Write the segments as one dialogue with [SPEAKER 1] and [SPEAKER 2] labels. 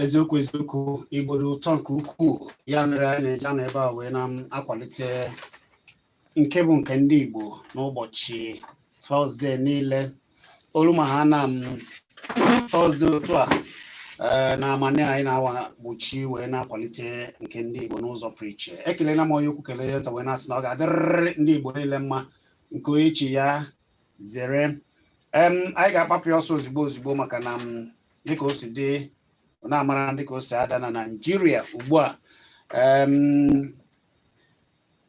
[SPEAKER 1] Eziokwu Igbo dị ụtọ nke ukwuu ya mere anyị na-eji anọ ebe a wee na-akwalite nke bụ nke ndị Igbo n'ụbọchị Tọzdee niile olu ma ha na Tọzdee otu a na amani anyị na-awa gbochi wee na-akwalite nke ndị Igbo n'ụzọ pụrụ iche. Ekelela m onye ukwu kelee ya wee na-asị na ọ ga-adịrịrị ndị Igbo niile mma nke onye chi ya zere. Anyị ga-akpapụ ya ọsọ ozugbo maka na dịka o si dị na-amara ndị ka o si ada na Naịjirịa ugbu a.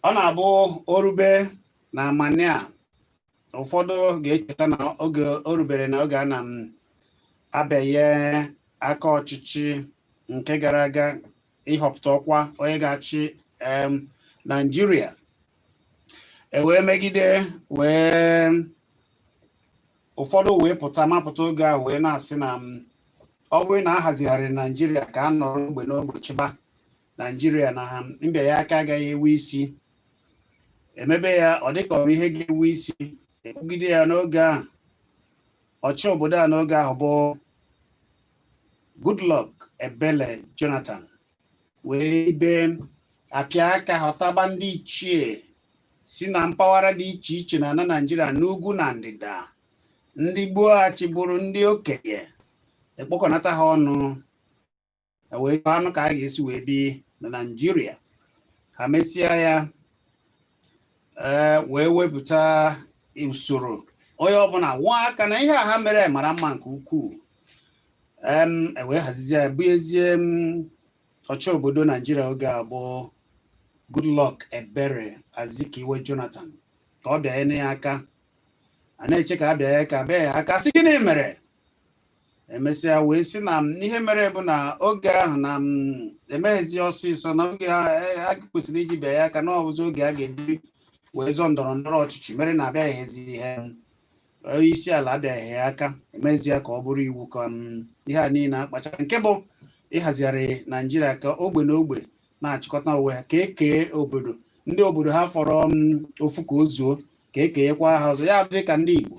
[SPEAKER 1] Ọ na-abụ orube na amani a ụfọdụ ga-echeta na oge o rubere na oge a na-abịanye aka ọchịchị nke gara aga ịhọpụta ọkwa onye ga-achị Naịjirịa wee megide ụfọdụ wee mapụta oge a wee na-asị na ọ bụrụ na a hazigharịrị Naịjirịa ka a nọrọ ogbe n'ogbe chịba Naịjirịa na mbịa ya aka agaghị ewe isi emebe ya ọ dịka ọ bụ ihe ga-ewe isi ekwugide ya n'oge ahụ. Ọchị obodo a n'oge ahụ bụ Goodluck Ebele Jonathan wee ibe apịa aka họtaba ndị ichie si na mpaghara dị iche iche na Naịjirịa n'ugwu na ndịda, ndị gboo achịburu ndị okenye ekpokọnata ha ọnụ wee anụ ka a ga-esi wee bi na Naịjirịa. Ha mesịa ya wee wepụta usoro onye ọbụla nwa aka na ihe a ha mere mara mma nke ukwuu. Wee hazizi ya bụ ezie ọchị obodo Naịjirịa oge a bụ Goodluck Ebele Azikiwe Jonathan ka ọ bịa ya aka a na-eche ka a bịa ya ka bịa ya aka sị gịnị mere. Emesịa wee sị na ihe mere bụ na oge ahụ na emeghezi ọsịsọ na oge a kwesịrị iji bịa ya aka na ọbụzi oge a ga-eji wee zọọ ndọrọ ndọrọ ọchịchị mere na abịaghịzi ihe onye isi ala abịaghị ya aka emezi ya ka ọ bụrụ iwu ka ihe a niile akpachara nke bụ ịhazigharị Naịjirịa ka ogbe na ogbe na-achịkọta onwe ha ka ekee obodo ndị obodo ha fọrọ ofu ka o zuo ka ekenyekwa ha ọzọ ya dị ka ndị Igbo.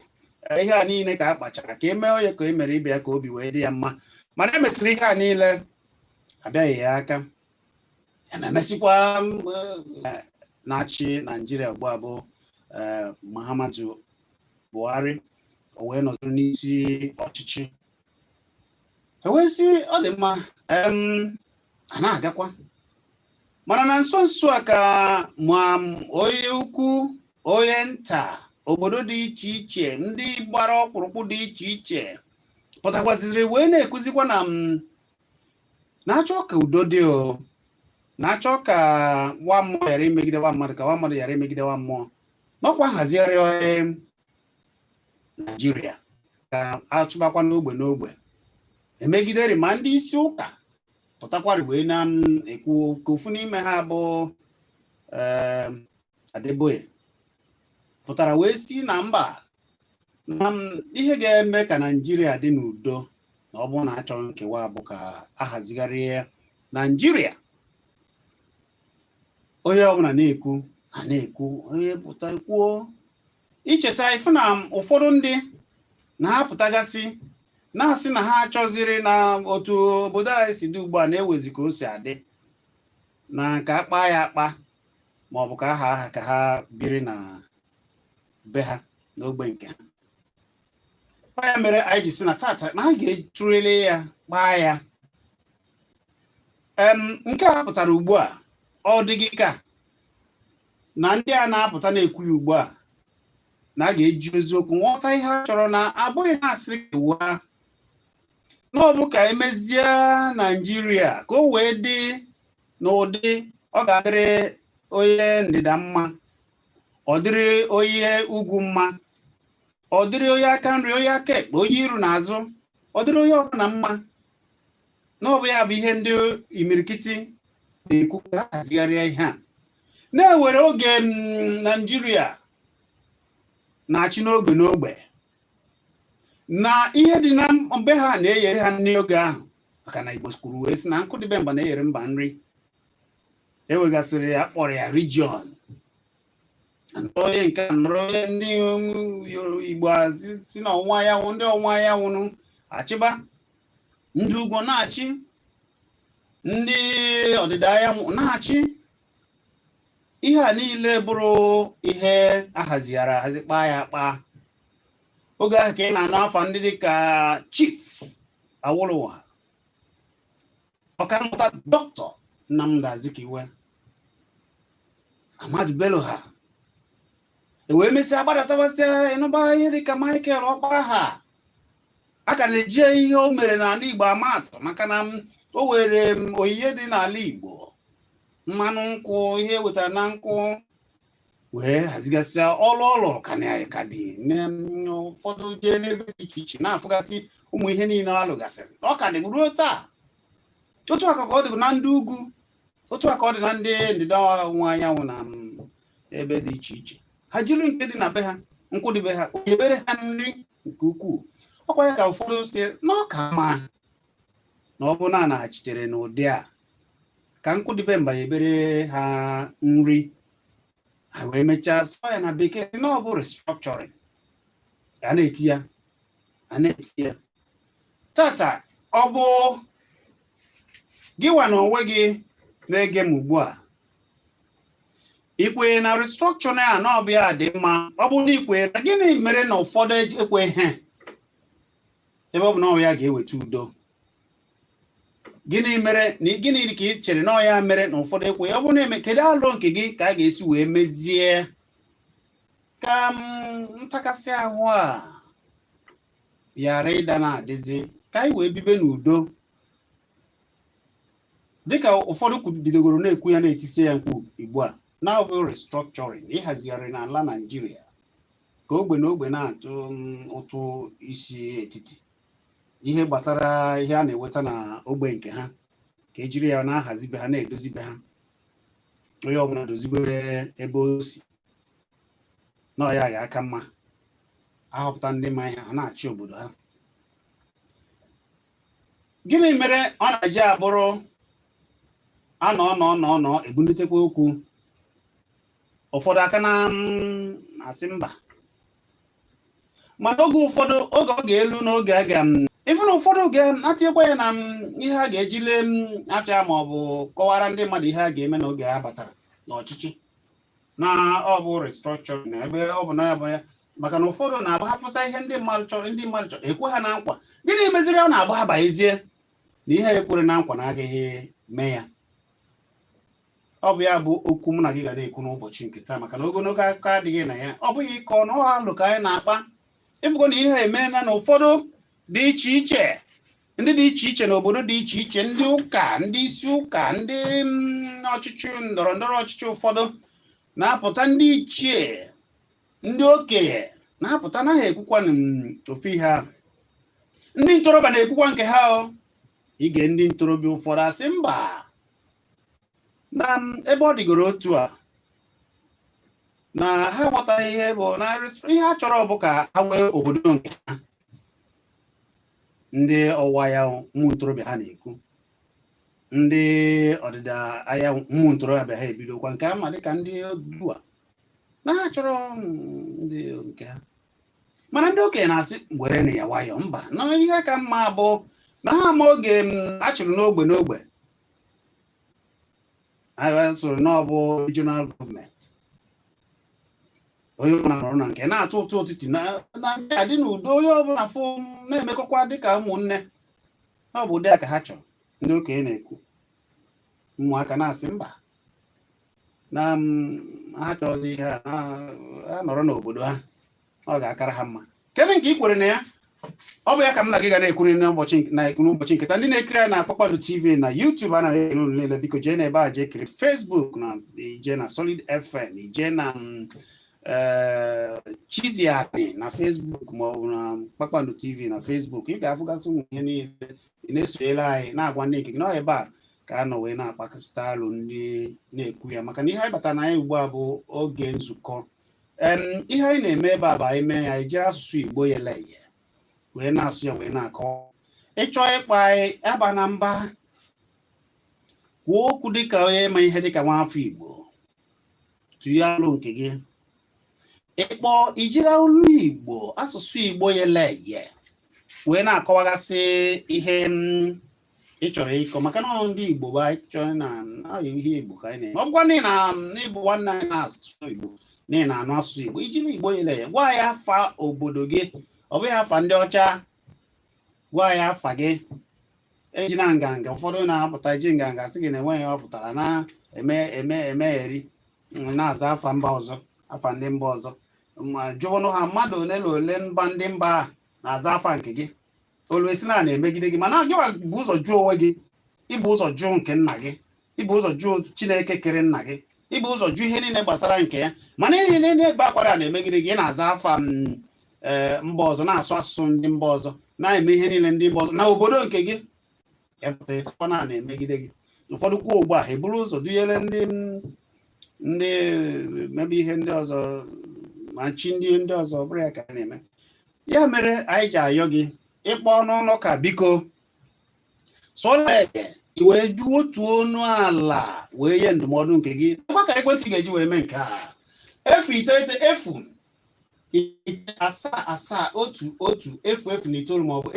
[SPEAKER 1] Ihe a niile ka a kpachara ka emee onye ka e mere ibe ya ka obi wee dị ya mma mana emesịrị ihe a niile abịaghị ya aka. Ememesịkwa na-achị Naịjirịa ugbu a bụ Muhammadu Buhari o wee nọzụrụ n'isi ọchịchị wee sị ọ dị mma a na-agakwa mana na nso nso a ka ma onye ukwu onye nta obodo dị iche iche ndị gbara ọkpụrụkpụ dị iche iche pụtakwazịrị wee na-ekuzikwa na na-achọ ka udo dị o na-achọ ka nwa mmụọ ghara imegide nwa mmadụ ka nwa mmadụ ghara imegide nwa mmụọ n'ọkwa nhazigharị Naịjirịa ka achụbakwa n'ogbe n'ogbe emegidere ma ndị isi ụka pụtakwara wee na-ekwu ka ofu n'ime ha bụ Adeboye pụtara wee si na mba na ihe ga-eme ka Naịjirịa dị n'udo na ọ bụrụ na achọghị nkewa bụ ka ahazigharịa Naịjirịa. Onye ọbụla na-ekwu onye pụta kwuo icheta ifu na ụfọdụ ndị na-apụtagasị na-asị na ha achọziri na otu obodo anyị si dị ugbu a na-ewezi ka o si adị na ka akpa ya akpa ma ọ bụ ka aha ka ha biri na be ha n'ogbe nke ha. ya mere anyị ji si na tata na anyị ga-etụrụle ya gbaa ya nke a pụtara ugbu a ọ dịghị ka na ndị a na-apụta na-ekwu ya ugbu a na a ga-eji eziokwu nghọta ihe a chọrọ na abụghị na-asịrị ka ewu ha na ọ bụ ka emezie Naijiria ka o wee dị n'ụdị ọ ga-adịrị onye ndịda mma, ọ dịrị onye ugwu mma, ọ dịrị onye aka nri, onye aka ekpe, onye iru n'azụ, ọ dịrị onye ọbụla mma. Na ọ bụ ya bụ ihe ndị imirikiti na-ekwu ka ha hazigharịa ihe a na-ewere oge Naijiria na-achị n'ogbe n'ogbe na ihe dị na mbe ha na-eyere ha nri oge ahụ, maka na Igbo kwuru wee sị na nkụ dịbe mba na-eyere mba nri. Ewegasịrị ya kpọrọ ya region, onye nke nọrọ onye ndị Igbo si na ọwụwa anyanwụ, ndị ọwụwa anyanwụ achịba, ndị ugwu na-achị, ndị ọdịda anyanwụ na-achị. Ihe a niile bụrụ ihe ahazigharị ahazi, kpaa ya akpa. Oge ahụ ka ị na-anụ afọ ndị dịka Chief Awolowo, ọkammụta Dr. Nnamdi Azikiwe, Ahmadu Bello ha ewee mesịa gbadatabasịa ịnụba ihe dịka Michael Ọkpara ha. A ka na-eji ihe o mere n'ala Igbo amatụ, maka na o were onyinye dị n'ala Igbo, mmanụ nkwụ, ihe wetara na nkwụ, wee hazigasịa ọlụ ka dị ụfọdụ jee n'ebe dị iche iche na-afụgasị ụmụ ihe niile ọ lụgasịrị. Ọ ka dị ruo taa. Otu aka ka ọ dị na ndị ugwu, otu aka ọ dị na ndị ndịda ọwụwa anyanwụ na ebe dị iche iche. Ha jiri nke dị na be ha, nkwụ dị be ha, onyebere ha nri nke ukwuu. Ọkwa ya ka ụfọdụ si na ọ ka mma na ọ bụ na anaghachitere n'ụdị a ka nkụ dị be mba ebere ha nri, ha wee mechaa sọ ya na bekee si na ọ bụ restructuring. A na-eti ya tata. Ọ bụ gịwa na onwe gị na-ege m ugbu a, ikwe na restructuring a na ọbịa dị mma? Ọ bụ na ikwe, gịnị mere na ụfọdụ ekwe ihe ebe ọ bụ na ọbịa ga-eweta udo? Gịnị mere na gịnị ka ị chere na ọya mere na ụfọdụ ekwe? Ọ bụ na-eme, kedu alụ nke gị ka a ga-esi wee mezie ka ntakasị ahụ a ghara ịda na-adịzi, ka anyị wee bibe n'udo? Dịka ụfọdụ bidogoro na-ekwu ya, na-etisi ya mkpu Igbo a na ọ bụ restructuring, ịhazigharị n'ala Naijiria ka ogbe na ogbe na-atụ ụtụ isi etiti. Ihe gbasara ihe a na-eweta na ogbe nke ha ka ejiri ya na-ahazibe ha, na-edozibe ha, onye ọbụla dozibe ebe o si, na ọ ya ga-aka mma ahọpụta ndị ma ihe ha na-achị obodo ha. Gịnị mere ọ na-eji abụrụ anọ ebunitekwa okwu ụfọdụ aka na asị mba, mana oge ụfọdụ, oge ọ ga-elu n'oge a ga ife na ụfọdụ oge atinyekwa ya na ihe a ga-eji lee afịa ma ọ bụ kọwara ndị mmadụ ihe a ga-eme n'oge ha batara n'ọchịchị na ọ bụ restructuring na ebe ọ bụ na ya bụ ya. Maka na ụfọdụ na-agba hapụsa ihe ndị mmadụ chọrọ ekwe ha na nkwa. Gịnị meziri ọ na-agba ha baezie na ihe ekwere na nkwa na agaghị mee ya? Ọ bụ ya bụ okwu mụ na gị ga na-ekwu n'ụbọchị nke taa, maka na ogologo akụkọ adịghị na ya. Ọ bụghị ịkọ na ọha alụ ka anyị na-akpa. Ịfụgo na ihe emeela na ụfọdụ dị iche iche, ndị dị iche iche n'obodo dị iche iche, ndị ụka, ndị isi ụka, ndị ọchịchị ndọrọ ndọrọ ọchịchị ụfọdụ na-apụta, ndị ichie, ndị okenye na-apụta, naghị ekwukwa ofu ihe ahụ. Ndị ntorobịa na-ekwukwa nke ha. Ige ndị ntorobịa ụfọdụ asị mba na ebe ọ dịgoro otu a na ha ghọtaghị ihe bụ na ihe a chọrọ bụ ka ha nwee obodo nke ha. Ndị ọwụwa anyanwụ ụmụ ntorobịa ha na-ekwu, ndị ọdịda anyanwụ ụmụ ntorobịa ha ebidokwa nke ama dịka ndị ugbu a na ha chọrọ ndị nke ha. Mana ndị okenye na-asị were na ya nwayọ. Mba, na ihe ka mma bụ na ha ma oge a chụrụ n'ogbe n'ogbe, anyị soro na ọ bụ regional government. onye ọbụla nọrọ na nke na-atụ ụtụ otiti na adị n'udo, onye ọbụla fụ na-emekọkwa dịka ụmụnne. Ọ bụ ụdị a ka ha chọrọ. Ndị okenye na-ekwu, ụmụaka na-asị mba na ha chọrọzi ihe a nọrọ n'obodo ha, ọ ga-akara ha mma. Kedu nke ị kwere na ya? Ọ bụ ya ka m na gị ga na-ekwuri n'ụbọchị nketa. Ndị na-ekiri anyị na Kpakpando TV na YouTube a na-ekiri unu niile, biko jee n'ebe a, jee kiri Facebook, na ije na Solid FM, ije na Chizzy na Facebook, ma ọ bụ na Kpakpando TV na Facebook. Ị ga-afụgasị ụmụ ihe niile. Ị na-esonyere anyị na-agwa ndị nke gị na ebe a ka a nọ wee na-akpakọta alụ ndị na-ekwu ya, maka na ihe anyị batara na anyị ugbu a bụ oge nzukọ. Ihe anyị na-eme ebe a bụ anyị mee ya, anyị jiri asụsụ Igbo yele ihe wee na-asụ ya wee na-akọ. Ịchọọ ịkpa anyị aba na mba, kwuo okwu dịka onye ma ihe dịka nwa afọ Igbo, tụnye alụ nke gị. Ịkpọ ijiri olu Igbo, asụsụ Igbo yele ihe wee na-akọwagasị ihe ị chọrọ ịkọ, maka na ndị Igbo bụ anyị chọrọ na ihe Igbo ka anyị na-eme. Ọ bụkwa n'ịbụ nwanne anyị na-asụsụ Igbo, n'ihi na anụ asụsụ Igbo, ijiri Igbo yele ya, gwa ya afa obodo gị, ọ bụghị afa ndị ọcha. Gwa ya afa gị, ejina nganga. Ụfọdụ na-apụta iji nganga sị gị na enweghị ọ pụtara na-emegheri na-aza afa mba ọzọ, afa ndị mba ọzọ. Ma jụọnụ ha mmadụ ole na ole ndị mba na-aza afa nke gị, olu esi na-emegide gị, mana gị bụ ụzọ jụọ onwe gị, ịbụ ụzọ jụọ nke nna gị, ịbụ ụzọ jụọ Chineke kere nna gị, ịbụ ụzọ jụọ ihe niile gbasara nke ya. Mana ihe niile ebe akwara na-emegide gị, ị na-aza afa mba ọzọ, na-asụ asụsụ ndị mba ọzọ, na-eme ihe niile ndị mba ọzọ na obodo nke gị, epụta na-emegide gị. Ụfọdụ kwuo ugbu a ha eburu ụzọ dunyere ndị mebe ihe ndị ọzọ, ma chi ndị ọzọ. Ọ bụrụ ya ka a na-eme. Ya mere anyị ji ayọ gị ịkpọ n'ụlọ ka biko sụọla eke, i wee jụọ otu ọnụ ala wee nye ndụmọdụ nke gị. Ngwa ka ekwentị ga-eji wee mee nke a: 09077711109 maọbụ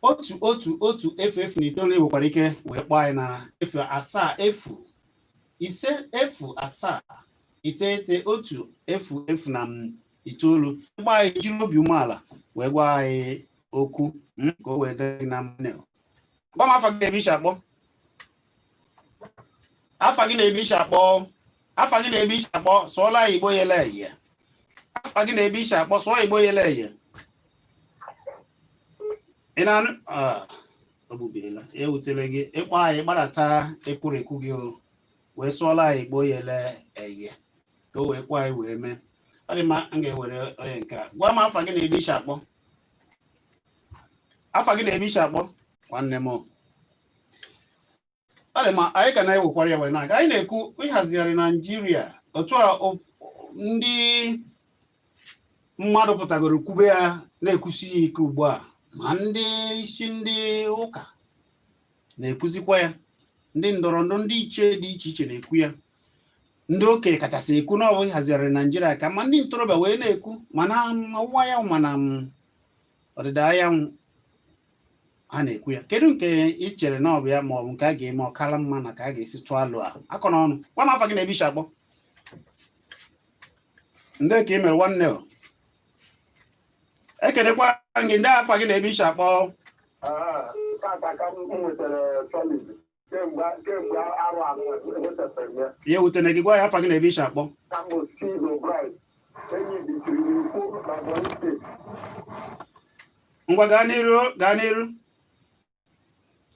[SPEAKER 1] 090011109. Nwekwara ike wee kpọọ anyị na 07050791009. Gba anyị jiri obi umeala wee gwa anyị okwu ka o wee dị na mmanụ. Gwa m afa gị na-ebe ishi akpọ, afa gị na-ebe ishi akpọ, afa gị na-ebe ishi akpọ, sụọla Igbo yele eye. Afa gị na-ebe ishi akpọ, sụọ Igbo yele eye. Ị na-anụ? Ọ bụbeela, ewutele gị. Ịkpọ anyị gbarata ekwurekwu gị wee sụọla Igbo yele eye ka o wee kwa anyị wee mee. Ọ dị mma, m ga-ewere onye nke a. Gwa m afa gị na-ebe ishi akpọ, afa gị na-ebe ishi akpọ nwanne m. Ọ dị mma, anyị ka na-ewekwara ya wee na-aga. Anyị na-ekwu ịhazigharị Naijiria, otu a ndị mmadụ pụtagoro kwube ya na-ekwusi ya ike ugbu a, ma ndị isi ndị ụka na-ekwuzikwa ya, ndị ndọrọndọrọ, ndị iche dị iche iche na-ekwu ya, ndị okenye kachasị ekwu na ọ bụ ịhazigharị Naijiria ka ma ndị ntorobịa wee na-ekwu, mana ọwụwa anyanwụ mana ọdịda anyanwụ ha na-ekwu ya. Kedu nke ị chere na ọ bụ ya, ma ọ bụ nke a ga-eme ọkala mma na ka a ga-esi tụọ alụ a akọ n'ọnụ? Gwa m afa gị na-ebe ishi akpọ. Ndị ka ị mere nwanne o, ekenekwa gị. Ndị afa gị na-ebe ishi akpọ. Ya ewutene gị, gwa ya afa gị na-ebe ishi akpọ. Ngwa gaa n'iru, gaa n'iru.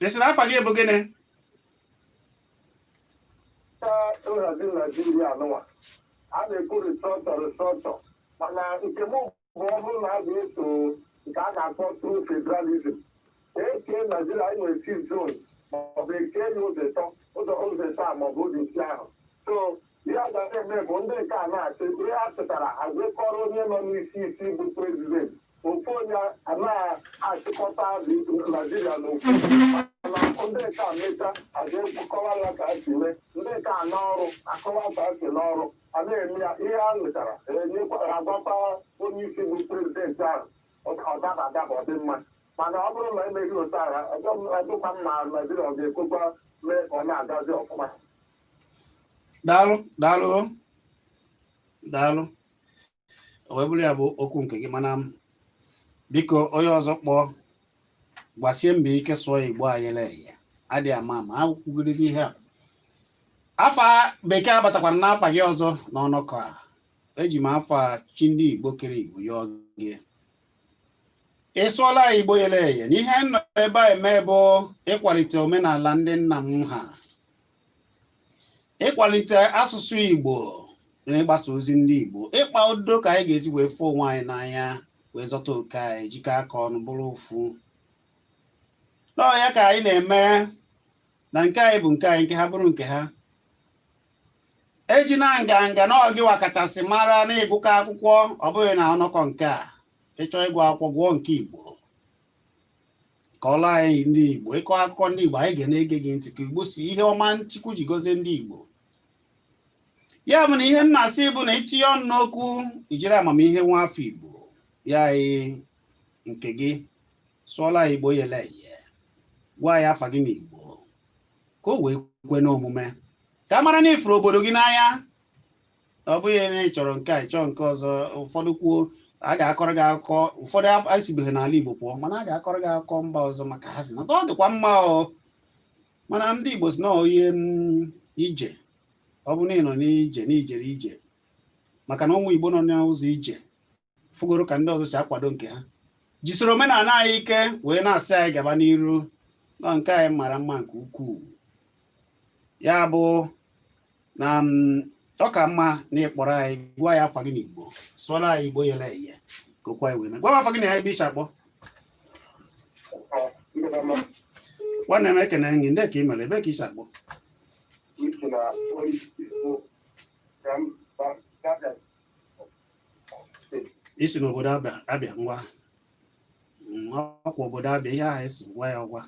[SPEAKER 1] Ị sị na afa gị bụ gịnị?
[SPEAKER 2] A na-ekwu restructuring, mana nke m bụ ọ bụrụ na a ga-eso nke a na-akpọ true federalism. Eke Naijiria anyị nwere 6 zones, maọbụ eke ya ụzọ ịtọ a maọbụ ụzọ isi ahụ. So ihe a ga-eme bụ ndị nke a na-achị ihe a chịtara agwekọrọ onye nọ n'isi bụ prezident. Ofu onye anaghị-achịkọta Naijiria n'okwu, mana ndị nke a mecha aga-ekwukọwa ya ka esi mee, ndị nke a n'ọrụ akọwa ka esi n'ọrụ, a na-eme ya ihe a nwetara agwakwa onye isi bụ prezidenti ahụ. Ọ daba adaba, ọ dị mma. Mana ọ bụrụ na emeghị otu agha, ọdụkwa mma Naijiria ọ ga-ekwekwa mee ka ọ na-agazi ọfụma.
[SPEAKER 1] Daalụ, daalụ. daalụ o wee bụrụ ya bụ okwu nke gị mana biko onye ọzọ kpọọ gbasie mbọ ike sụọ Igbo ayele ya adịghị ama akwụkwugoro gị ihe a afa bekee abatakwara n'afa gị ọzọ n'ọnọkọ a eji m afa chi ndị Igbo kere Igbo yọọ gị ị sụọla Igbo yele eye n'ihe nọ ebe a eme bụ ịkwalite omenala ndị nna m ha ịkwalite asụsụ Igbo na ịgbasa ozi ndị Igbo ịkpa udo ka anyị ga-esi wee fụ onwe anyị n'anya wee zọta oke anyị jikọ aka ọnụ bụrụ ofu nọọ ya ka anyị na-eme na nke anyị bụ nke anyị nke ha bụrụ nke ha eji na nganga n'oge wakachasị mara na ịgụkọ akwụkwọ ọ bụghị na ọnọkọ nke a ịchọ ịgụ akwụkwọ gụọ nke Igbo ka ọla anyị ndị Igbo ịkọ akụkọ ndị Igbo anyị ga na-ege gị ntị ka Igbo si ihe ọma Chukwu ji gozie ndị Igbo ya bụ na ihe m na-asị bụ na itinye ọnụ n'okwu ijiri amamihe nwa afọ Igbo ya nke gị sụọla Igbo yele eye gwa ya afa gị n'Igbo ka o wee kwe n'omume ka a mara na ifuru obodo gị n'anya ọ bụghị na ị chọrọ nke a ịchọọ nke ọzọ ụfọdụ kwuo a ga-akọrọ gị akụkọ ụfọdụ esibeghị n'ala Igbo pụọ mana a ga-akọrọ gị akụkọ mba ọzọ maka ha si na ọ dịkwa mma mana ndị Igbo si na onye ije ọ bụ na ị nọ n'ijere ije maka na ụmụ Igbo nọ n'ụzọ ije fụgoro ka ndị ọzọ si akwado nke ha jisoro omenala anyị ike wee na-asị anyị gaba n'iru nọ nke anyị mara mma nke ukwuu ya bụ na ọ ka mma na ịkpọrọ anyị gwa ya afa gị n'Igbo sụọla anyị Igbo yele eye ka okwu anyị wee mee gwa m afa gị na ya ebe isi akpọ nwanne m ekene gị ndị ka ị mere ebe ka isi akpọ isi n'obodo Abịa ngwa ọkwa obodo Abịa ihe ahụ esi gwa ya ọgwa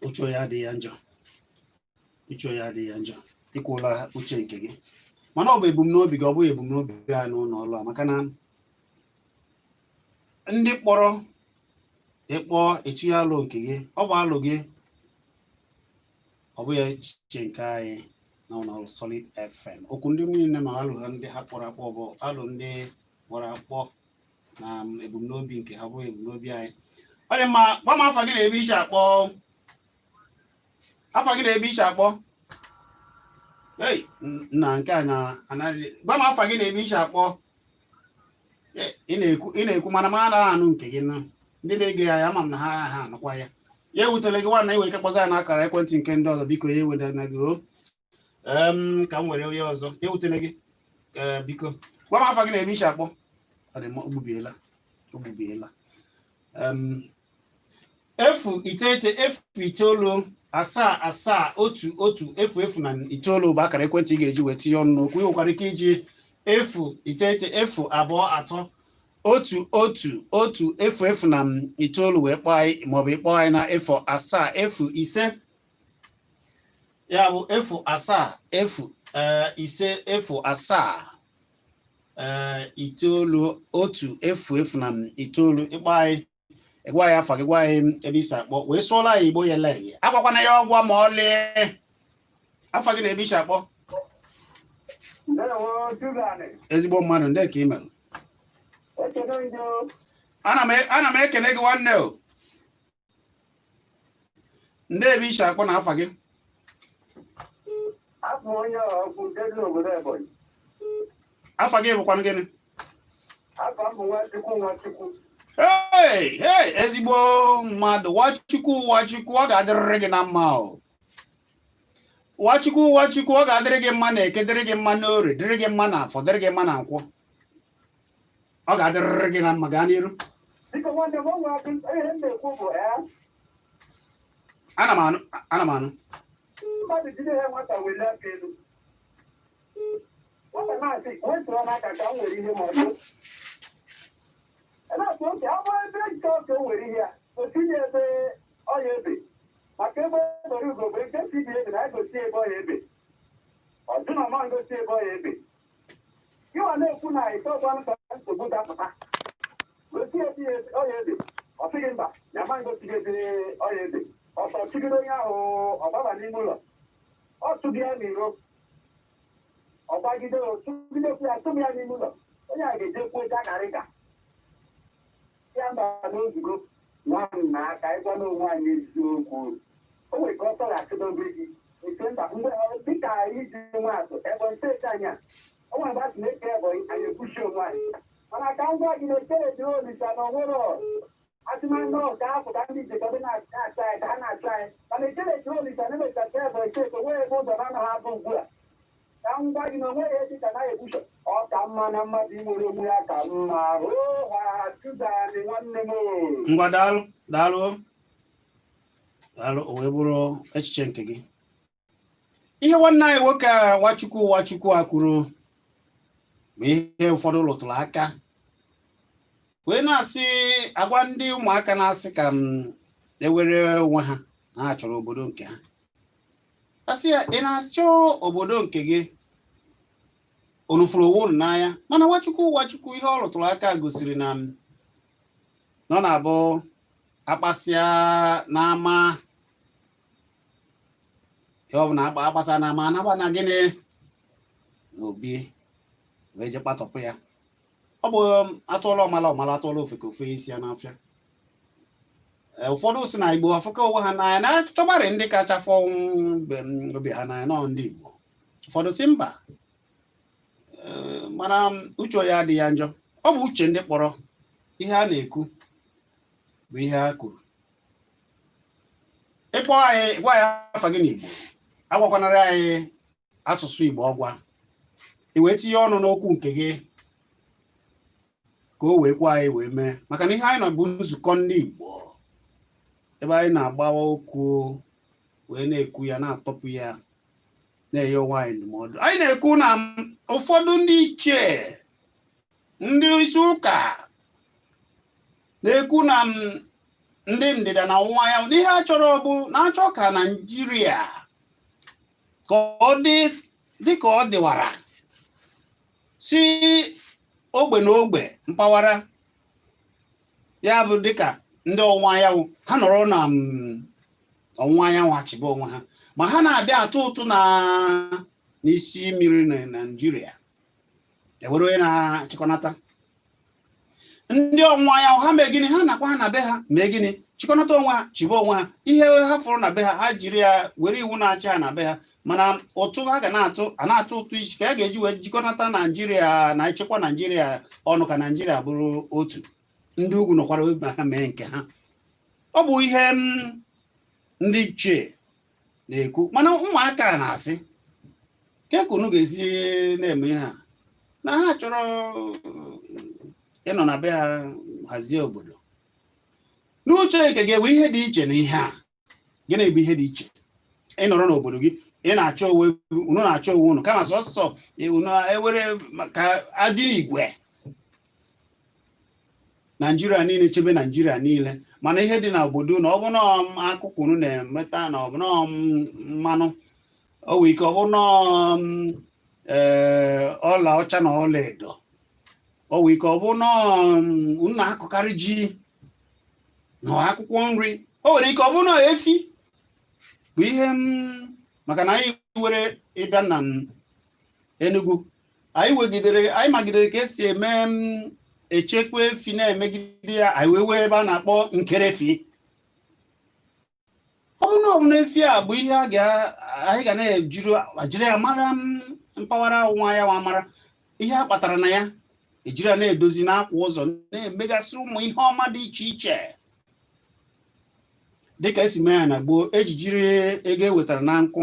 [SPEAKER 1] uche ya adịghị ya njọ ikwuola uche nke gị mana ọ bụ ebumnobi gị ọ bụghị ebumnobi ya n'ụlọ ọrụ a maka na ndị kpọrọ ịkpọ etinye alụ nke gị ọ bụ alụ gị ọ bụ ya echiche nke anyị na ụlọ Solid FM okwu ndị niile na alụ ha ndị ha kpọrọ akpọ bụ alụ ndị kpọrọ akpọ na ebumnobi nke ha bụghị ebumnobi anyị ọ dị mma gwa m afa gị na ebe isi akpọ na nke a na-anaghị gwa m afa gị na ebe isi akpọ ị na-ekwu mana m anaghị anụ nke gị na ndị na-ege ya ama m na ha anụkwa ya ya ewutele gị nwanna iwe ike kpọza ya na akara ekwentị nke ndị ọzọ biko ya ewedana gị ka m were onye ọzọ ya ewutele gị biko gwa m afa gị na ebe isi akpọ ogbubiela 099770109 bụ akara ekwentị ị ga-eji wee tinye ọnụ n'okwu ị nwekwara ike iji 09901010009 wee kpọọ anyị maọbụ ịkpọ anyị na 07055 ya bụ 07057010009 ịkpọ anyị gwa ya afa gị gwa anyị ebe isi akpọ wee sụọla ya Igbo yele eye agwakwana ya ọgwa ma ọlị afa gị na ebe isi akpọ ezigbo mmadụ ndị ka ị mere ana m ekele gị nwanne o ndị ebe isi akpọ na afa gị afa gị bụkwanụ gịnị ezigbo mmadụ Nwachukwu ọ ga-adịrịrị gị na mma o Nwachukwu ọ ga-adịrị gị mma na Eke dịrị gị mma na Orie dịrị gị mma na Afọ dịrị gị mma na Nkwọ ọ ga-adịrịrị gị na mma gaa n'iru ana m anụ
[SPEAKER 2] maka ebe ebere ugo bụ ike si dị ebe na egosi ebe ọya ebe ọdụna ma ngosi ebe ọya ebe You are not going to one to good after. We'll see it or figure that. Your mind goes to get the oil. Or chicken or Baba Nimula. Or to be a Niro. Or by the door to be a Nimula. Yeah, they just put that Arica. Yeah, those group. One mark, I don't know why it's so good. Oh, we got all that to do. We send that. I think I need to want to ever say Tanya. I want to make care and you push your wife. And I can't go in the tele, this and all. As you know, that can be the government outside, and I try. And the tele, this and never care for a case of where it goes around a half of work. Down by no way, it is an eye bush. Oh, come on, I'm not even going to come. Oh, Susan, one more.
[SPEAKER 1] Ngadal, Dalo, Oweburo, Echenkegi. Ihe nwanne anyị nwoke a Nwachukwu akwuru bụ ihe ụfọdụ lụtụrụ aka wee na-asị agwa ndị ụmụaka na-asị ka ewere onwe ha na achọrọ obodo nke ha. Asị ya ị na-achọ obodo nke gị onufuru owo n'anya, mana Nwachukwu ihe ọ lụtụrụ aka gosiri na nọ na-abụ akpasịa n'ama ya ọ bụ na akpasa n'ama anaba na gịnị n'obi wee je kpatọpụ ya. Ọ bụ atụọla ọmala atụọla ofe ka ofe isi ya n'afịa. Ụfọdụ si na Igbo afụka onwe ha n'anya na chọbarị ndị kacha fọ obi ha n'anya nọ ndị Igbo. Ụfọdụ si mba, mana uche ya adịghị ya njọ. Ọ bụ uche ndị kpọrọ ihe a na-ekwu bụ ihe ha kwuru. Ịkpọ anyị gwa ya afa gị n'Igbo, agwakwanara anyị asụsụ Igbo ọgwa, i wee tinye ọnụ n'okwu nke gị ka o wee kwa anyị wee mee. Maka na ihe anyị nọ bụ nzukọ ndị Igbo ebe anyị na-agbawa okwu wee na-ekwu ya, na-atọpụ ya, na-enye onwe anyị ndụmọdụ. Anyị na-ekwu na ụfọdụ ndị ichie, ndị isi ụka na-ekwu na ndị ndịda na ọwụwa anyanwụ n'ihe a chọrọ bụ na-achọ ka Naịjirịa ka ọ dị ka ọ dịwara si ogbe na ogbe mpaghara, ya bụ dịka ndị ọwụwa anyanwụ ha nọrọ na ọwụwa anyanwụ achịba onwe ha, ma ha na-abịa atụ ụtụ n'isi mmiri na Naịjirịa ewere onye na-achịkọnata. Ndị ọwụwa anyanwụ ha mee gịnị? Ha nakwa ha na be ha mee gịnị? Chịkọnata onwe ha, chiba onwe ha. Ihe ha fọrọ na be ha jiri ya were iwu na-achị ha na be ha, mana ụtụ ha ga na-atụ ụtụ isi ka a ga-eji wee jikọnata Naịjirịa na echekwa Naịjirịa ọnụ ka Naịjirịa bụrụ otu. Ndị ugwu nọkwara obi ha mee nke ha. Ọ bụ ihe ndị ichie na-ekwu, mana ụmụaka na-asị ka unu ga-esi na-eme ha na ha chọrọ ịnọ na be ha hazie obodo. N'uche nke ga-ewe ihe dị iche na ihe a. Gịnị bụ ihe dị iche? Ịnọrọ n'obodo gị, ị na-achọ onwe unu, na-achọ onwe unu kama sọsọ unu ewere ka adị igwe Naịjirịa niile, chebe Naịjirịa niile. Mana ihe dị na obodo na ọ bụ na akụkụ unu na-emeta na ọ bụ na mmanụ, o nwee ike ọ bụ na ọla ọcha na ọla edo, o nwee ike ọ bụ na unu na-akọkarị ji na akwụkwọ nri, o nwere ike ọ bụ na efi bụ ihe maka na anyị were ịbịa na Enugu, anyị magidere ka esi eme echekwa efi na-emegide ya, anyị wee ebe a na-akpọ nkerefi. Ọ bụ na ọ bụ na efi a bụ ihe anyị ga na-ejiri ya mara mpaghara ọwụwa anyanwụ, amara ihe a kpatara na ya, ejiri ya na-edozi n'akwa ụzọ, na-emegasị ụmụ ihe ọma dị iche iche dịka esi mee ya na gboo. Ejijiri ego ewetara na nkụ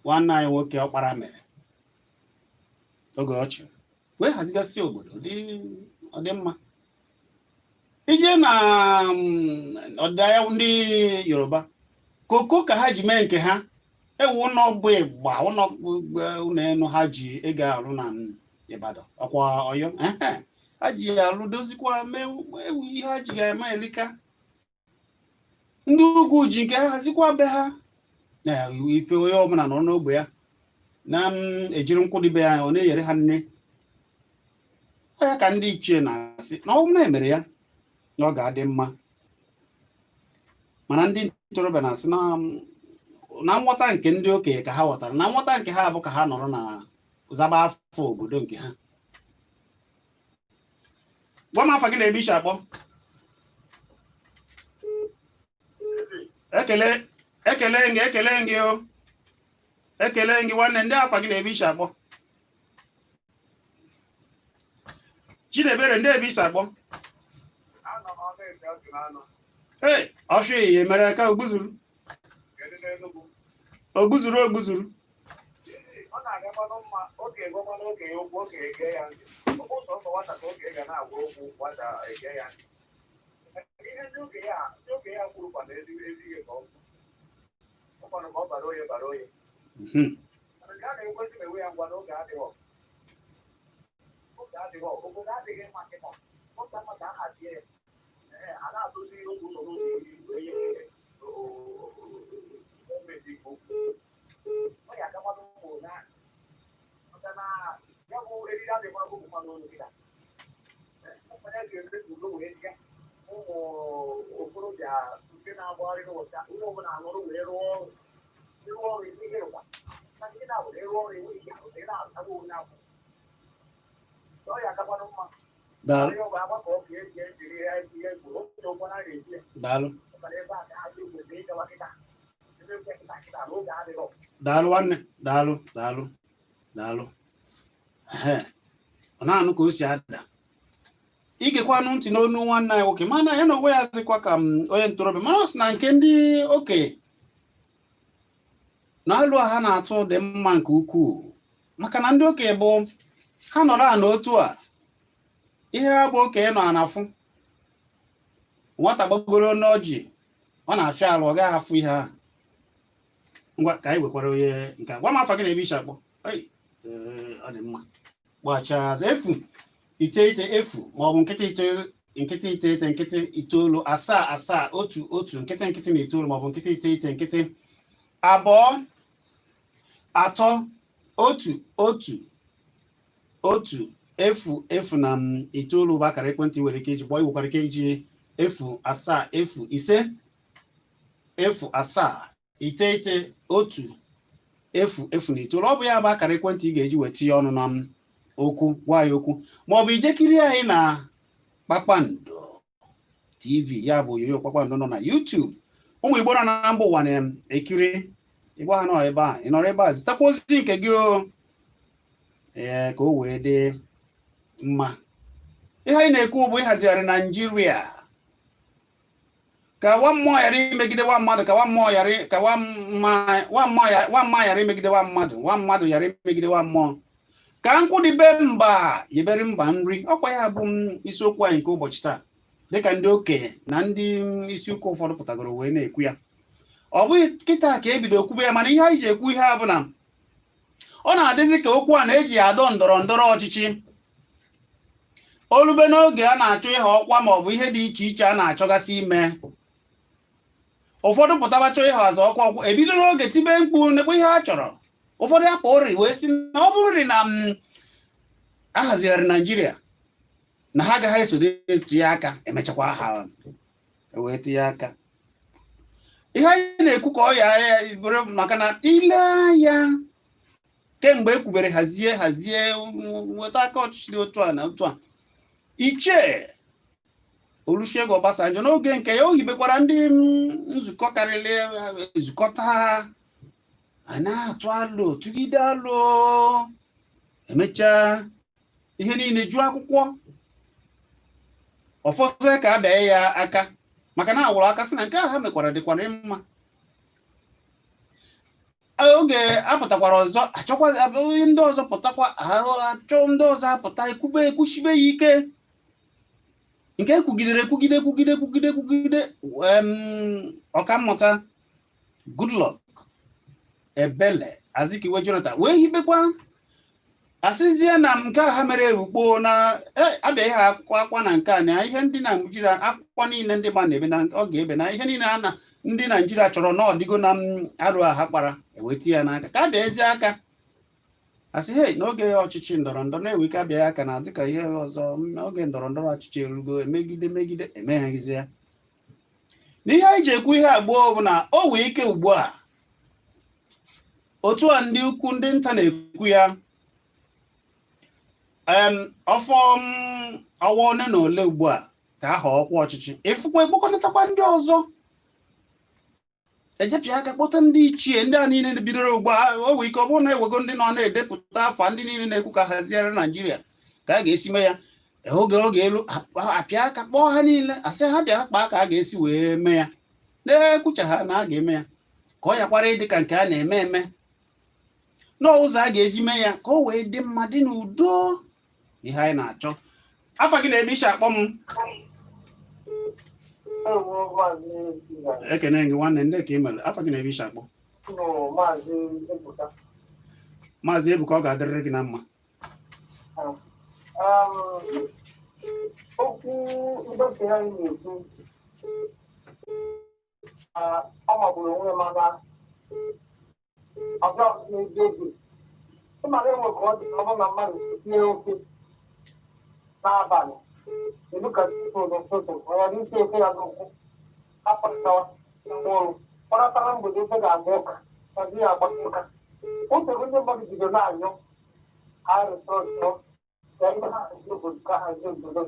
[SPEAKER 1] nwanne anyị nwoke ọkpara mere oge ọ chịrị wee hazigasị obodo ọ dị mma. Ije na ọdịda ndị Yoruba, koko ka ha ji mee nke ha, ewu ụlọ bụ ịgba ụlọ enu ha ji ego alụ na Ibadan ọkwa Ọyọ, ha ji alụ dozikwa mee ewu ihe ha ji ga-eme elika. Ndị ugwu ji nke ha hazikwa be ha na ife onye ọbụla nọ n'ogbe ya na ejiri nkwụ dịbe ya ọ na-eyere ha nne ya ka ndị ichie na-asị na ọ bụrụ na emere ya na ọ ga-adị mma mana ndị ntorobịa na-asị na nghọta nke ndị okenye ka ha ghọtara na nghọta nke ha bụ ka ha nọrọ na zaba afọ obodo nke ha. Gwa m afa gị na-ebe ishi akpọ. ekele gị o ekele gị nwanne ndị afa gị na-ebe ishi akpọ. Chidebere ndị ebe isi akpọ. Ee ọfịa ihe mere ka ogbuzuru daalụ nwanne daalụ ọ na-anụ ka o si ada igekwanụ ntị n'onu nwanne anyị nwoke mana ya na onwe ya dịkwa ka onye ntorobịa mana ọ sị na nke ndị okenye na alụ ha na-atụ dị mma nke ukwuu maka na ndị okenye bụ ha nọrọ a n'otu a ihe ha bụ okenye nọ anafụ nwata gbagoro n'ọjị ọ na-afịa alụ ọ gaghị afụ ihe ahụ. Ngwa ka anyị wekwara onye nke gwa m afa gị na-ebe ishi akpọ. Ọ dị mma gbacha aza efu iteghete efu maọbụ nkịtị iteghete nkịtị itoolu asaa otu nkịtị na itoolu maọbụ nkịtị iteghete nkịtị abụọ atọ otu efu na itoolu bụ akara ekwentị nwere ike iji kpọọ iwekwara ike iji efu asaa efu ise efu asaa iteghete otu efu na itoolu ọ bụ ya bụ akara ekwentị ị ga-eji weta ya ọnụ na okwu gwa ya okwu maọbụ ijekiri anyị na Kpakpando TV ya bụ Oyoyo Kpakpando nọ na YouTube. Ụmụ Igbo nọ na mba ụwa na-ekiri Igbo ha nọ ebe a ị nọrọ ebe a zitakwa ozi nke gị o ka o wee dị mma. Ihe anyị na-ekwu bụ ịhazigharị Naijiria ka nwa mmụọ ghara imegide nwa mmadụ ka nwa mmụọ ghara imegide nwa mmadụ nwa mmadụ ghara imegide nwa mmụọ ka nkwụ dịbe mba yibere mba nri. Ọkwa ya bụ isiokwu anyị nke ụbọchị taa dịka ndị okenye na ndị isi ụka ụfọdụ pụtagoro wee na-ekwu ya. Ọ bụghị kịta ka ebido okwube ya mana ihe anyị ji ekwu ihe a bụ na ọ na-adịzi ka okwu a na-eji adọ ndọrọ ọchịchị olube n'oge a na-achọ ihe ọkwa maọbụ ihe dị iche iche a na-achọgasị ime. Ụfọdụ pụtaba chọọ ihe ọzọ ọkwa ebido n'oge tibe mkpu nekwa ihe a chọrọ. Ụfọdụ akpa ori wee sị na ọ bụrụ na ahazigharị Naijiria na ha agaghị eso tinye aka emechakwa ha wee tinye aka. Ihe anyị na-ekwu ka ọ ya bụrụ maka na ile anya kemgbe ekwubere hazie nweta aka ọchịchị dị otu a na otu a Ichie Olusegun Obasanjo n'oge nke ya o hibekwara ndị nzukọ karịrị ezukọta a na-atụ alụ tụgide alụ emechaa ihe niile jụọ akwụkwọ ọfọsọ ka abịa ya aka maka na awụrụ aka sị na nke a ha mekwara dịkwara mma. Oge apụtakwara ọzọ achọkwa ndị ọzọ pụtakwa achọ ndị ọzọ apụta ekwuchibe ya ike nke ekwugidere ekwugide ọkammụta Goodluck Ebele Azikiwe Jonathan wee hibekwa asịzie na nke ha mere ewukpo na abịa ihe akwa na nke a na ihe ndị Naijiria akwụkwọ niile ndị gba na-ebe na ọ ga-ebe na ihe niile a na ndị Naijiria chọrọ na ọdịgo na arụ ha kpara eweta ya n'aka ka abịa ezi aka asị hei n'oge ọchịchị ndọrọ ndọrọ na-eweka abịa aka na dịka ihe ọzọ n'oge ndọrọ ndọrọ ọchịchị erugo megide emeghagizi ya n'ihe anyị ji ekwu ihe agboo bụ na o wee ike ugbu a otu a ndị ukwu ndị nta na-ekwu ya ọwa one na ole ugbu a ka aha ọkwa ọchịchị ịfụkwa ekpokọnatakwa ndị ọzọ ejepịa aka kpọta ndị ichie ndị a niile bidoro ugbu a o wee ike ọ bụrụ na ewego ndị nọ na-edepụta afa ndị niile na-ekwu ka haziara Naijiria ka a ga-esi mee ya oge elu apịa aka kpọọ ha niile asị ha bịa kpaa ka a ga-esi wee mee ya na-ekwucha ha na a ga-eme ya ka ọ yakwara ịdị ka nke a na-eme eme n'ụzọ a ga-eji mee ya ka o wee dị mma dị n'udo ihe anyị na-achọ afa gị na-ebe isi akpọ m ekene gị nwanne ndị ka ị mere afa gị na-ebe isi akpọ Maazị Ebuka ọ ga-adịrịrị gị na mma
[SPEAKER 2] okwu ndọpụ ya na-ekwu ọ magburu onwe mana ọzọ na-eji oge ịmara enwe ka ọ dị ọbụ na mmadụ tie ofe n'abalị ebuka n'ụtụtụ nwere ike ofe ya n'ụkwụ apụtawa mgborụ kparatara mgbede ofe ga-agba ụka ọ dịghị agbata ụka otere ndị mmadụ bido na-anyụ ha rịtọrọ ya ihe ha hazi obodo ka hazi obodo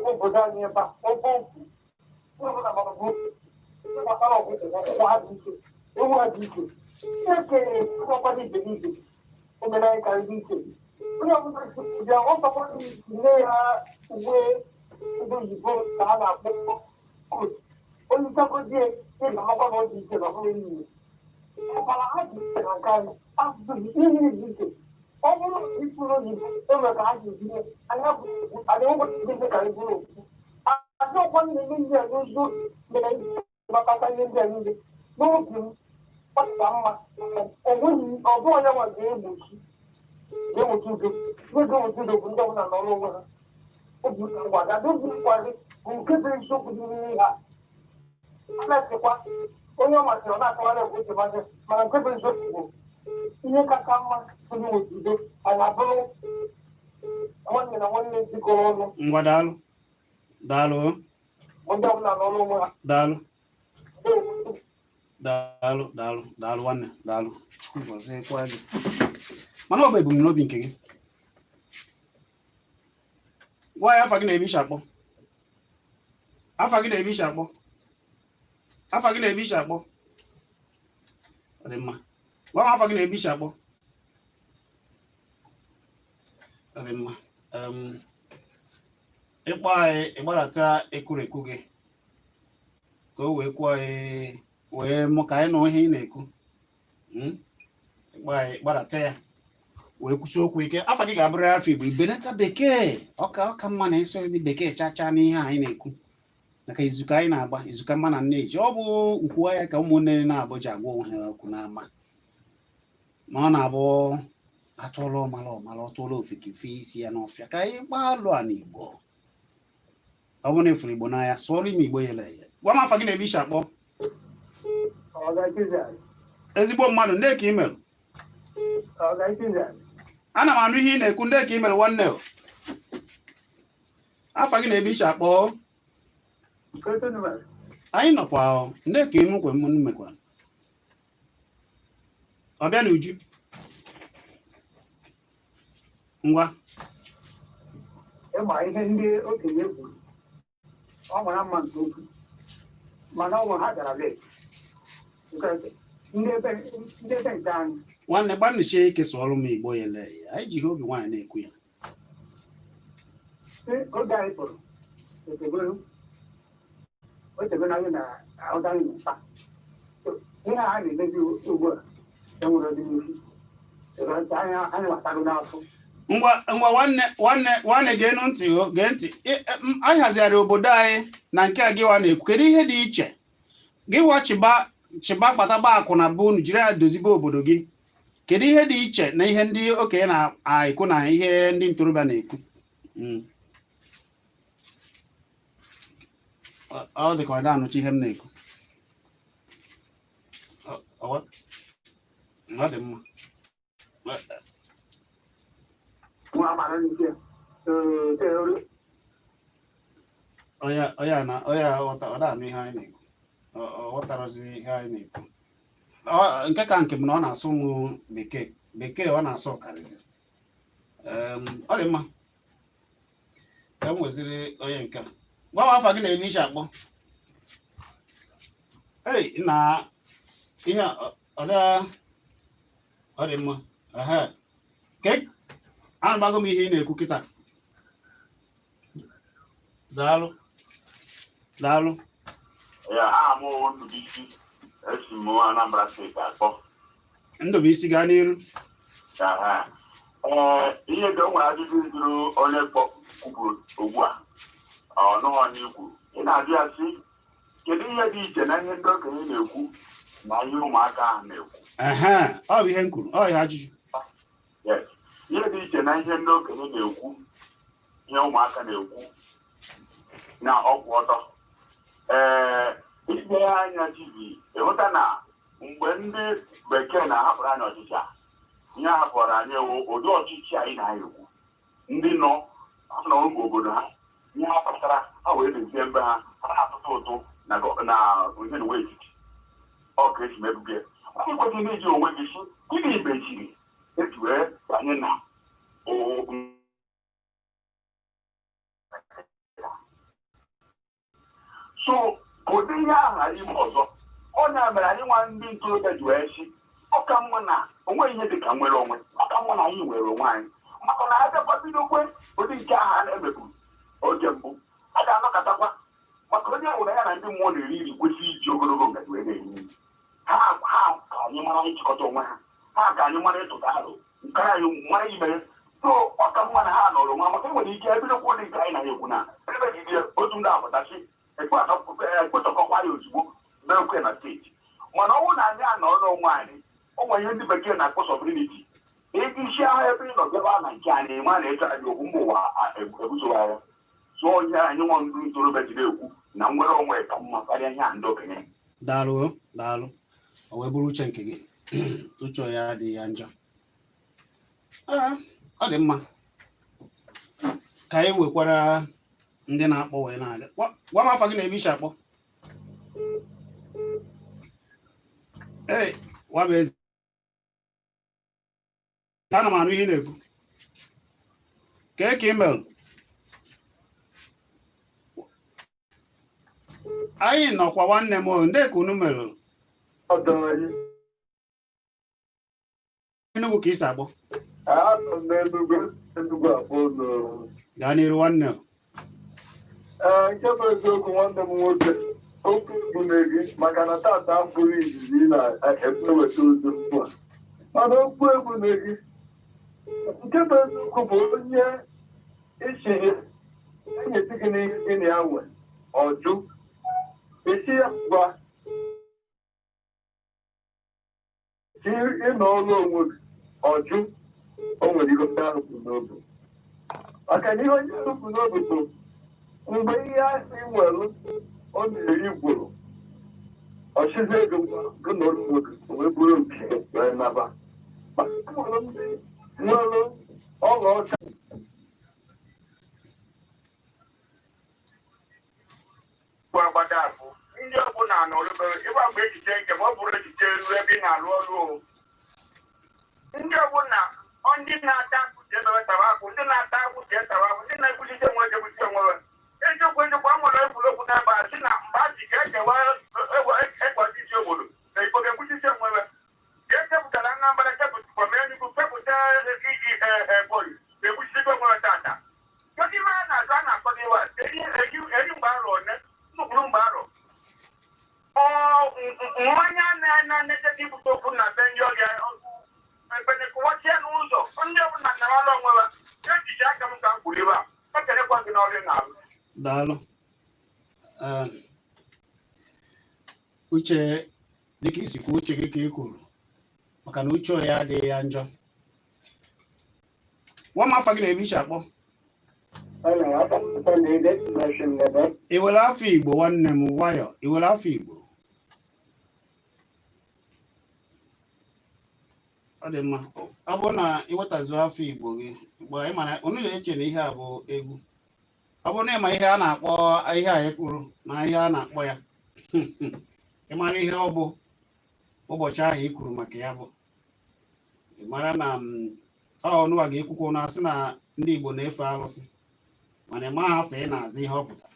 [SPEAKER 2] obodo anyị ebe a ewu adị ike ekere ọkpara ibe n'ibe omenanya karịrị ike onye ọbụla bịa ọkpakwa nne ha uwe ndị oyibo ka ha na-akpọ kot onye ntagodie ị ga-amakwa na ọ dị ike na ọbụrụ niile ọbara ha dị ike na nke anyị asụsụ dị ihe dị ike ọ bụrụ ịtụrụ oyibo enwe ka ha ga-ebinye anya ụbọchị ndị ike karị bụrụ okwu adị ọkwa na-eme ndị a n'ụzọ mere gbakọta ihe ndị a niile n'oge m ọta mma onweghị ọbụ onye nwa ga-egbochi udo n'oge udo bụ ndị ọbụla n'ọrụ onwe ha obi ngwada dobi nkwari bụ nke bụ eziokwu dị n'ime ha a na-esekwa onye ọ masịrị ọ na-akọwara egwu oche masị mana nke bụ eziokwu bụ ihe kacha mma onye nwetu udo anyị abụrụ nwanne na nwanne jikọrọ ọnụ
[SPEAKER 1] ngwa daalụ
[SPEAKER 2] ndị ọbụla n'ọrụ onwe ha
[SPEAKER 1] daalụ nwanne daalụ Chukwu gọziekwa gị mana ọ bụ ebumnobi nke gị gwa ya afa gị na-ebe isi akpọ ọ dị mma gwa m afa gị na-ebe isi akpọ ọ dị mma ịkpọ anyị ịgbarata ekwurekwu gị ka o wee kwuo anyị wee mụ ka anyị nụ ihe ị na-ekwu ịgbarata ya wee kwụsị okwu ike afa gị ga-abụrịrị afọ Igbo ibenata bekee ọka mma na ịsụ ndị bekee chacha n'ihe anyị na-ekwu maka izuka anyị na-agba izuka mma na nneji ọ bụ nkwuwa ya ka ụmụnne na-abụ ji agwa onwe ha okwu n'ama ma ọ na-abụ atụọla ọmala ọtụọla ofekife isi ya n'ọfịa ka anyị gbaa alụ a n'Igbo ọ bụ na efuru Igbo n'anya sụọrọ ime Igbo yele ya gwa m afa gị na-ebe isi akpọ ezigbo mmadụ ndị ka ị mere ana m anụ ihe ị na-ekwu ndị ka ị mere nwanne afa gị na-ebe isi akpọ anyị nọkwa ndị ka ị mekwa mmekwa ọbịa na uju ngwa
[SPEAKER 2] ịma ihe ndị okenye kwuru ọ mara mma nke ukwuu mana ọ ha gara lee ndị ebe nke anyị
[SPEAKER 1] nwanne gbanụchie ike sụọrụ m Igbo yele ya anyị jighị obi nwaanyị na-ekwu ya
[SPEAKER 2] oge anyị pụrụ otebere anyị na ụda anyị na ihe a na-emezi ugbu a enwere ọdịnihu anyị gbatarụ n'afọ
[SPEAKER 1] ngwa nwanne gee ntị o gee ntị anyị hazigharị obodo anyị na nke a gịwa na-ekwu kedu ihe dị iche gịwa chịba kpatagba akụ na bụ unu jiri ya dozibe obodo gị kedu ihe dị iche na ihe ndị okenye na-ekwu na ihe ndị ntorobịa na-ekwu ọ dị ka ọ da-anụcha ihe m na-ekwu ọ dị mma ọya ọ da-anụ ihe anyị na-ekwu ọ ghọtarazi ihe anyị na-ekwu nke ka nke m na ọ na-asụ m bekee ọ na-asụ ọkarịzi ọ dị mma ka m nweziri onye nke a gwa m afa gị na-eme iche akpọ na ihe ọ dị mma anụbago m ihe ị na-ekwu kịta daalụ Ndụbụisi gaa n'iru
[SPEAKER 3] ihe dị nwere ajụjụ jụrụ onye kwupụrụ ugbu a ọnụghọ n'ikwu ị na-ajụ ya sị kedu ihe dị iche na ihe ndị okenye na-ekwu na ihe ụmụaka ahụ na-ekwu
[SPEAKER 1] ọ bụ ihe m kwuru ọ ihe ajụjụ
[SPEAKER 3] ihe dị iche na ihe ndị okenye na-ekwu ihe ụmụaka na-ekwu na ọkwụ ọtọ ile anya Chizzy ịhụta na mgbe ndị bekee na-ahapụrụ anyị ọchịchị a ihe ahapụrụ anyị ụdị ọchịchị anyị na-ekwu ndị nọ obodo ha ihe ha kpatara ha wee dozie mbe ha na-atụtụ ụtụ na ihe na etiti ọ ka esi mebuge onye kwesịrị iji onwe gị si gịnị mechiri eji wee banye na so ụdị ihe aha ime ọzọ onye mere anyị nwa ndị ntorobịa ji wee si ọka mma na onweghị ihe dị ka nwere onwe ọka mma na anyị nwere onwe anyị maka na abịakwabidokwe ụdị nke aha na-emeburu oge mbụ a ga-anọkọtakwa maka onye ahụ na ya na ndị mmụọ na-eri nri kwesịrị iji ogologo ngaji wee na-eri nri ha ka anyị mara ịchịkọta onwe ha ka anyị mara ịtụta arụ nke anyị mara ime so ọka mma na ha nọrọ nwa maka enwere ike ebidokwa ụdị nke anyị na-ekwu na ebe jide otu ndị apụtachi ekpetọkọkwa ya ozugbo meekwe na steeti mana ọnwụ na anyị anọrọ onwe anyị ụmụ ihe ndị bekee na-akpọ sọvriniti ego isi ahụ ebe ị nọ bịaba na nke anyị ma na-eche anyị okwu mba ụwa ebuzowa ya so onye anyị nwa ndị ntorobịa jiri ekwu na nwere onwe ka mma karịa ihe a ndị okenye
[SPEAKER 1] daalụ o wee bụrụ uche nke gị uche ya adịghị ya njọ ọ dị mma ka anyị nwekwara ndị na-akpọ wee na-aga gwa m afa gị na-ebe iche akpọ wabụ eze ana m anụ ihe na-ekwu ka email anyị nọkwa nwanne m ndị ka unu mere Enugu ka isi agbọ gaa n'iru nwanne
[SPEAKER 2] nke bụ eziokwu nwanne m nwoke okwu bụ n'egi maka na tata bụrụ izizi na-eweta ozu ugbu a mana okwu egwu n'egi nke bụ eziokwu bụ onye isi enyeti gị n'ihe gị na ya nwe ọjụ isi ya gwa ịnọ ọrụ onwe gị ọjụ o nwere ihe ahụ bụ n'obi maka na ihe onye ahụ bụ n'obi bụ mgbe ihe ahụ ị nwere ọ na-eri gwụrụ ọchịzi ego gị na ọrụ nwoke wee bụrụ nke wee naba maka nwere ndị nwere ọlaọcha
[SPEAKER 3] agbada bụ ndị ọbụla n'ọlụbere ịgba mgbe echiche nke ma ọ bụrụ echiche elu ebe ị na-alụ ọrụ ndị ọbụla ndị na-ata akwụ ji emewe tawa akwụ ndị na-ata akwụ ji etawa akwụ ndị na-ekwuchite nwe ekwuchite nwewe eziokwu amụrụ egwuregwu n'ebe a si na mgbe a ji ga-ekewa ịkwazisi obodo na igbo ga-ekwuchite nwewe ka ekepụtara Anambra kepụtakwa ma Enugu kepụta iji Ebonyi ga-ekwuchite nwewe tata kedu ihe a na-azụ a na-akpọ n'iwe a eri mgbe arọ one nnukwu mgbe arọ mmanya na-anete ibute okwu na be ndị ọrịa ekwenye kụwachie n'ụzọ ndị ọbụla nara onwe ha echiche aka m ka m kwuru ebe a ekelekwa gị n'ọrụ na-alụ.
[SPEAKER 1] Daalụ. Uche dịka isikwa uche gị ka ị kwuru maka na uche ya adịghị ya njọ. Nwa m afọ gị na-ebe iche akpọ i were afọ Igbo nwanne m nwayọ i were afọ Igbo ọ dị mma ọ bụrụ na iwetazu afọ Igbo gị mgbe ị mara unu na-eche na ihe a bụ egwu ọ bụrụ na ịma ihe a na-akpọ ihe a kwuru na ihe a na-akpọ ya ị mara ihe ọ bụ ụbọchị ahụ i kwuru maka ya bụ ị mara na ọnụwa ga-ekwukwo na asị na ndị Igbo na-efe arụsị mana ị maghị afọ ị na-azụ ihe ọ pụtara.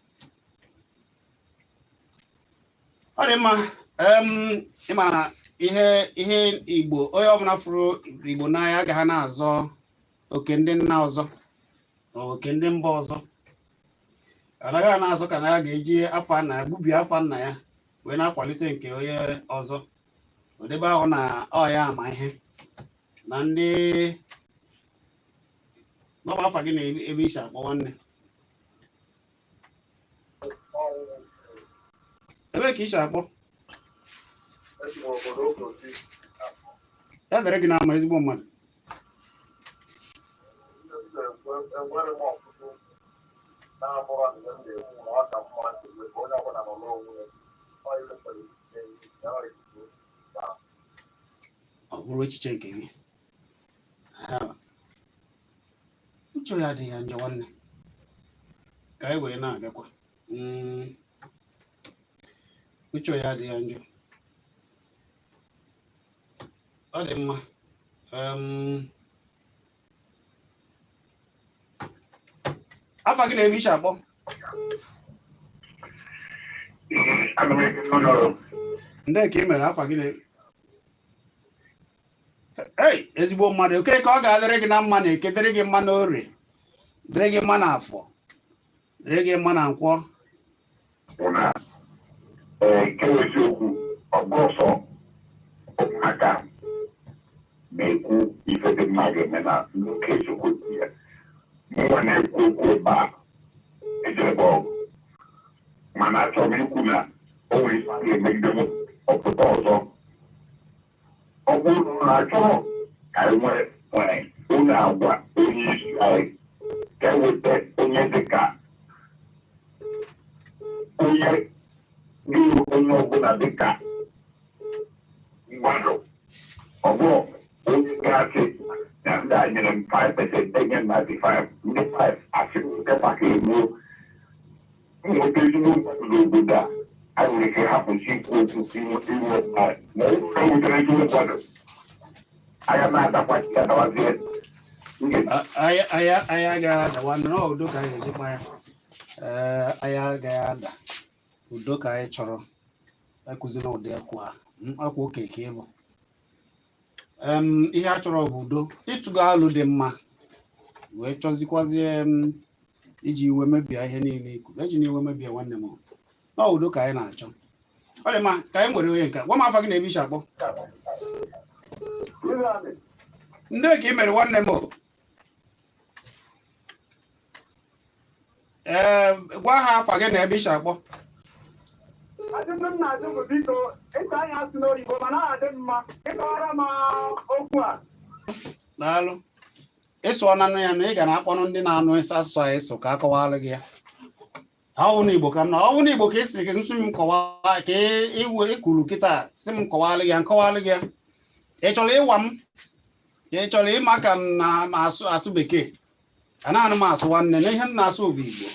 [SPEAKER 1] Ọ dị mma ị mara ihe Igbo onye ọbụla fụrụ Igbo n'anya agaghị na-azọ oke ndị nna ọzọ oke ndị mba ọzọ anaghị na-azọ ka na ya ga-eji afọ nna ya gbubie afọ nna ya wee na-akwalite nke onye ọzọ odebe ahụ na ọ ya ama ihe na ndị n'ọba afa gị na ebe isi akpọ nwanne ebe ka isi akpọ ya dere gị n'ama ezigbo mmadụ ọ bụrụ echiche nke gị uche ya adịghị ya njọ nwanne ka anyị wee na-abịakwa uche ya adịghị ya njọ ọ dị mma afa gị na-ebe iche akpọ ndị ka ị mere afa gị na ezigbo mmadụ oke ka ọ ga-adịrị gị na mma na eke dịrị gị mma na orie dịrị gị mma na afọ dịrị gị mma na nkwọ
[SPEAKER 3] eziokwu ọgbọsọ ụmụaka na-ekwu ife dị mma ga-eme na nwoke eziokwu ya mụnwa na-ekwu okwu ebe a ejebe ọgụ mana achọrọ m ikwu na o nwere ife a ga-emegide m ọpụta ọzọ ọ bụrụ na achọrọ ka anyị nwere onye agwa onye isi anyị ka eweta onye dịka onye n'ihu onye ọbụla dịka mmadụ ọ bụrụ onye ga-asị na ndị a nyere m 5% enye m 95 ndị 5 asịrị nke maka egbuo nweta ezigbo mmadụ n'obodo a nwere ike hapụsi ikwu okwu iwu ma ọ nwetara ezigbo mmadụ anya na-adakwachi adawazie
[SPEAKER 1] anyị agaghị adawa na udo ka anyị ejikwa ya anyị agaghị ada udo ka anyị chọrọ ekụzina ụdị akwa oke ka ịbụ ihe a chọrọ bụ udo ịtụgo alụ dị mma wee chọzikwazie iji iwe mebie ihe niile ikwuru eji na iwe mebie nwanne m na udo ka anyị na-achọ. Ọ dị mma ka anyị nwere onye nke gwa m afa gị na-ebe iche akpọ ndị ka ị mere nwanne m gwa ha afa gị na ebe iche akpọ daalụ ịsụ ọnanụ ya na ị ga na-akpọnụ ndị na-anụ asụsụ a ịsụ ka akọwalụ gị ya ọwụ na Igbo ka m na ọwụ na Igbo ka esi gị nsụ m kọwaa ka ikwuru kịta si m kọwalụ gị ya nkọwalụ gị ya ị chọrọ ịwa m ka ị chọrọ ịma ka m na-asụ bekee a na-anụ m asụ nwanne na ihe m na-asụ bụ Igbo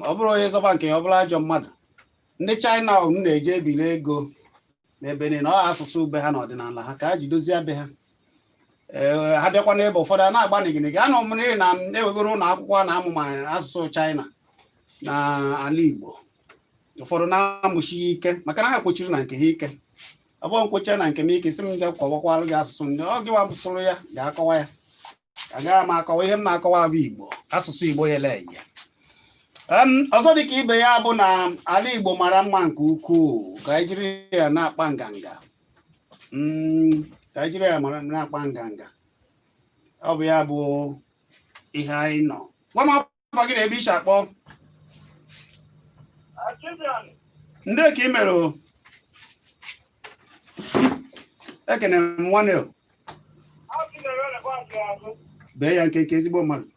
[SPEAKER 1] ọ bụrụ onye zọba nke ya ọ bụrụ ajọ mmadụ ndị China unu na-eje ebili ego n'ebe niile ọ asụsụ ube ha na ọdịnala ha ka ha ji dozie be ha ha bịakwa n'ebe ụfọdụ a na-agba nigịnịgị anọ m n'ihi na ewegoro ụlọ akwụkwọ na-amụ ma asụsụ China na ala Igbo ụfọdụ na-amụchi ike maka na ha kpochiri na nke ha ike ọ bụrụ nkwocha na nke m ike si m ga kọwakwalụ gị asụsụ ndị ọ gịwa sụrụ ya ga-akọwa ya agaghị m akọwa ihe m na-akọwa bụ Igbo asụsụ Igbo yele ya ọzọ dịka ibe ya bụ na ala Igbo mara mma nke ukwuu ka anyị jiri ya na-akpa nganga Nigeria mara na-akpa nganga ọ bụ ya bụ ihe anyị nọ gwa m afọ gị na ebe iche akpọ ndị ka ị mere o ekene m nwanne o bee ya nke ezigbo mmadụ